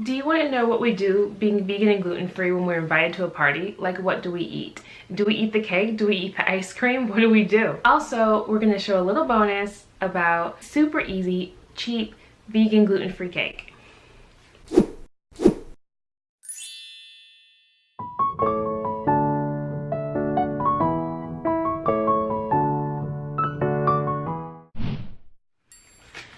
Do you want to know what we do being vegan and gluten-free when we're invited to a party? Like, what do we eat? Do we eat the cake? Do we eat the ice cream? What do we do? Also, we're going to show a little bonus about super easy, cheap, vegan gluten-free cake.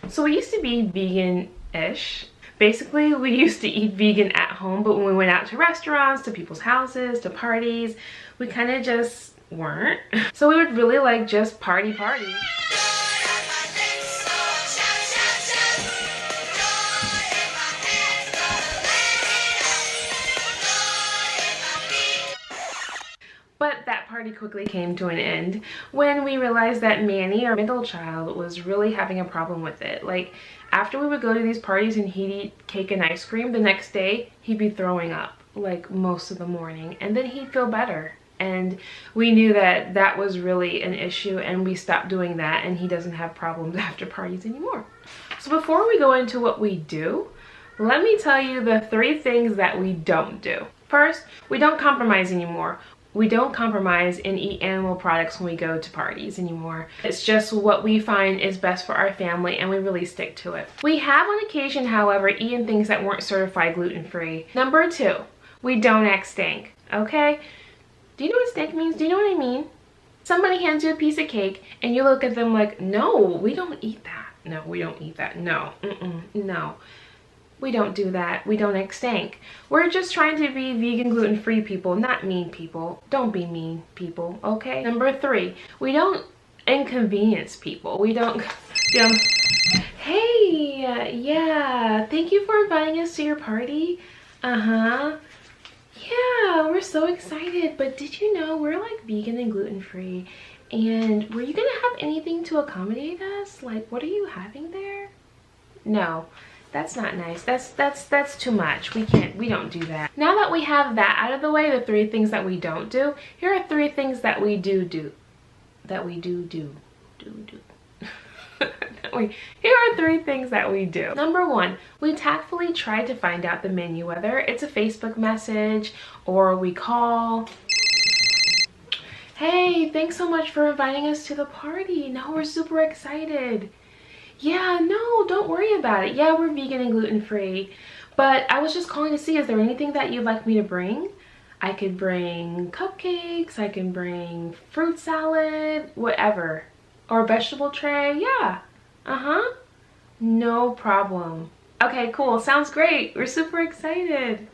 So we used to be vegan-ish. Basically, we used to eat vegan at home, but when we went out to restaurants, to people's houses, to parties, we kind of just weren't. So we would really like just party. But that party quickly came to an end when we realized that Manny, our middle child, was really having a problem with it. Like, after we would go to these parties and he'd eat cake and ice cream, the next day he'd be throwing up like most of the morning, and then he'd feel better. And we knew that that was really an issue, and we stopped doing that, and he doesn't have problems after parties anymore. So before we go into what we do, let me tell you the 3 things that we don't do. First, we don't compromise anymore. We don't compromise and eat animal products when we go to parties anymore. It's just what we find is best for our family, and we really stick to it. We have on occasion, however, eaten things that weren't certified gluten-free. Number 2, we don't act stank, okay? Do you know what stank means? Do you know what I mean? Somebody hands you a piece of cake and you look at them like, no, we don't eat that. No, we don't eat that. No, no. We don't do that. We don't act stank. We're just trying to be vegan, gluten-free people, not mean people. Don't be mean people, okay? Number 3, we don't inconvenience people. We don't, hey, yeah, thank you for inviting us to your party. Yeah, we're so excited, but did you know we're like vegan and gluten-free? And were you gonna have anything to accommodate us? Like, what are you having there? No. That's not nice. That's too much. We don't do that. Now that we have that out of the way, the 3 things that we don't do, here are 3 things that we do. Here are 3 things that we do. Number 1, we tactfully try to find out the menu, whether it's a Facebook message or we call. Hey, thanks so much for inviting us to the party. Now we're super excited. Yeah, no, don't worry about it. Yeah, we're vegan and gluten-free. But I was just calling to see, is there anything that you'd like me to bring? I could bring cupcakes, I can bring fruit salad, whatever. Or a vegetable tray, yeah. No problem. Okay, cool, sounds great. We're super excited.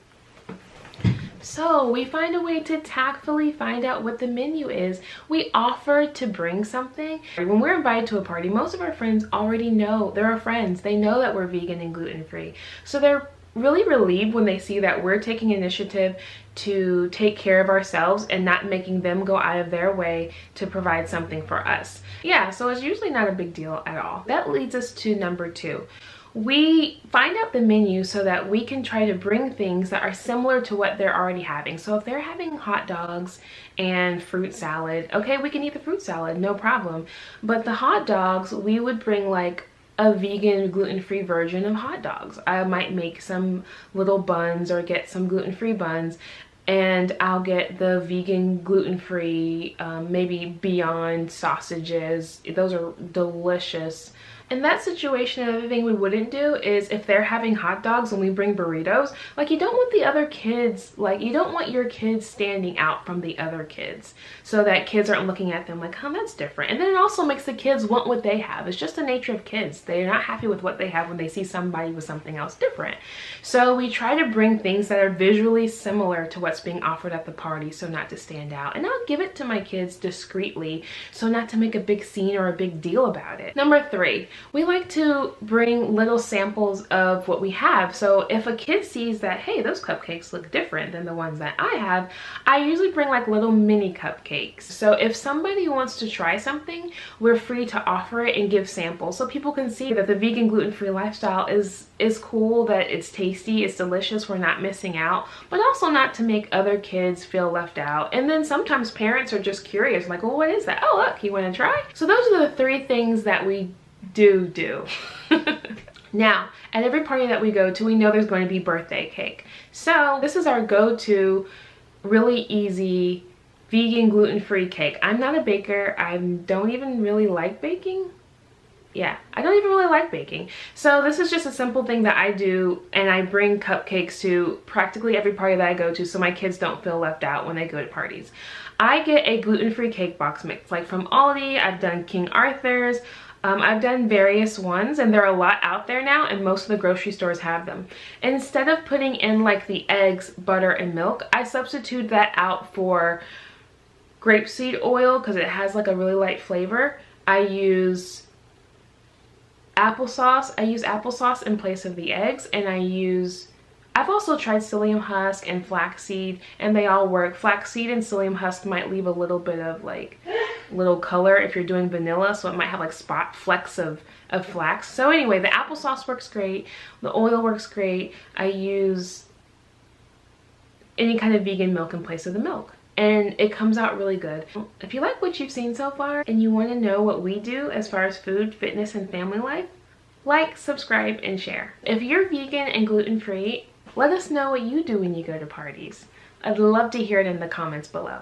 So we find a way to tactfully find out what the menu is. We offer to bring something. When we're invited to a party, most of our friends already know. They're our friends. They know that we're vegan and gluten-free. So they're really relieved when they see that we're taking initiative to take care of ourselves and not making them go out of their way to provide something for us. Yeah, so it's usually not a big deal at all. That leads us to number 2. We find out the menu so that we can try to bring things that are similar to what they're already having. So if they're having hot dogs and fruit salad, okay, we can eat the fruit salad, no problem. But the hot dogs, we would bring like a vegan gluten-free version of hot dogs. I might make some little buns or get some gluten-free buns, and I'll get the vegan gluten-free, maybe Beyond sausages. Those are delicious. In that situation, another thing we wouldn't do is if they're having hot dogs and we bring burritos, like you don't want the other kids, like you don't want your kids standing out from the other kids so that kids aren't looking at them like, huh, that's different. And then it also makes the kids want what they have. It's just the nature of kids. They're not happy with what they have when they see somebody with something else different. So we try to bring things that are visually similar to what's being offered at the party so not to stand out. And I'll give it to my kids discreetly so not to make a big scene or a big deal about it. Number 3. We like to bring little samples of what we have. So if a kid sees that, hey, those cupcakes look different than the ones that I have, I usually bring like little mini cupcakes. So if somebody wants to try something, we're free to offer it and give samples so people can see that the vegan gluten-free lifestyle is cool, that it's tasty, it's delicious, we're not missing out, but also not to make other kids feel left out. And then sometimes parents are just curious, like, well, what is that? Oh, look, you want to try? So those are the 3 things that we do. Now, at every party that we go to, we know there's going to be birthday cake. So this is our go-to really easy vegan gluten-free cake. I'm not a baker. I don't even really like baking. Yeah, I don't even really like baking. So this is just a simple thing that I do, and I bring cupcakes to practically every party that I go to so my kids don't feel left out when they go to parties. I get a gluten-free cake box mix, like from Aldi. I've done King Arthur's. I've done various ones, and there are a lot out there now, and most of the grocery stores have them. And instead of putting in like the eggs, butter, and milk, I substitute that out for grapeseed oil because it has like a really light flavor. I use applesauce. I use applesauce in place of the eggs, and I've also tried psyllium husk and flaxseed, and they all work. Flaxseed and psyllium husk might leave a little bit of like little color if you're doing vanilla, so it might have like flecks of flax. So anyway, the applesauce works great. The oil works great. I use any kind of vegan milk in place of the milk, and it comes out really good. If you like what you've seen so far and you want to know what we do as far as food, fitness, and family life, like, subscribe, and share. If you're vegan and gluten-free, let us know what you do when you go to parties. I'd love to hear it in the comments below.